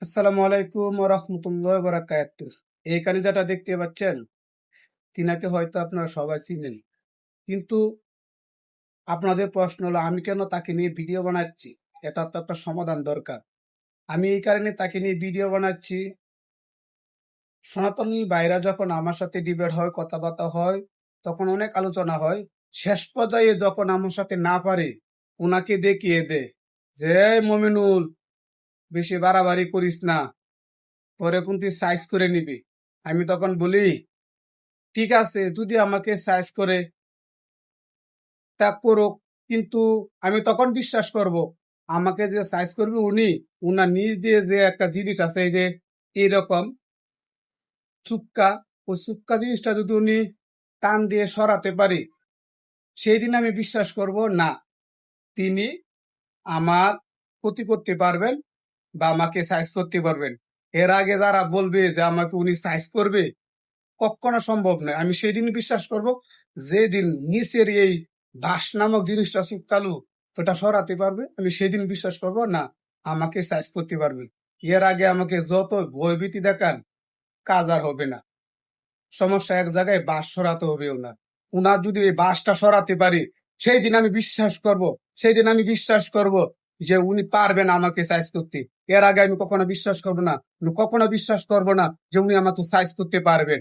আসসালামু আলাইকুম ওয়া রাহমাতুল্লাহি ওয়া বারাকাতুহু। এইখানে যেটা দেখতে পাচ্ছেন, তিনাকে হয়তো আপনারা সবাই চিনেন। কিন্তু আপনাদের প্রশ্ন হলো আমি কেন তাকে নিয়ে ভিডিও বানাচ্ছি? এটার তো একটা সমাধান দরকার। আমি এই কারণে তাকে নিয়ে ভিডিও বানাচ্ছি, সনাতনী ভাইরা যখন আমার সাথে ডিবেট হয়, কথাবার্তা হয়, তখন অনেক আলোচনা হয়। শেষ পর্যায়ে যখন আমার সাথে না পারে, উনাকে দেখিয়ে দেয় যে, "এই মমিনুল, বেশি বাড়াবাড়ি করিস না, পরে কিন্তু সাইজ করে নিবি।" আমি তখন বলি, ঠিক আছে, যদি আমাকে সাইজ করে তা করুক, কিন্তু আমি তখন বিশ্বাস করব আমাকে যে সাইজ করবে উনি, উনার নিজ দিয়ে যে একটা জিনিস আছে, এই যে এইরকম চুক্কা, ওই চুক্কা জিনিসটা যদি উনি টান দিয়ে সরাতে পারি, সেই দিন আমি বিশ্বাস করব না, তিনি আমার ক্ষতি করতে পারবেন বা আমাকে সাইজ করতে পারবেন। এর আগে যারা বলবে যে আমাকে উনি সাইজ করবে, কখনো সম্ভব নয়। আমি সেদিন বিশ্বাস করব যেদিন নিচের এই দাস নামক জিনিসটা শুকালু ওটা সরাতে পারবে, আমি সেদিন বিশ্বাস করব না, আমাকে সাইজ করতে পারবে। এর আগে আমাকে যত ভয়ভীতি দেখান, কাজ আর হবে না। সমস্যা এক জায়গায়, বাঁশ সরাতে হবে ওনার। উনার যদি এই বাঁশটা সরাতে পারি, সেই দিন আমি বিশ্বাস করব, সেই দিন আমি বিশ্বাস করব যে উনি পারবেন আমাকে সাইজ করতে। এর আগে আমি কখনো বিশ্বাস করব না, আমি কখনো বিশ্বাস করব না যে উনি আমাকে সাইজ করতে পারবেন।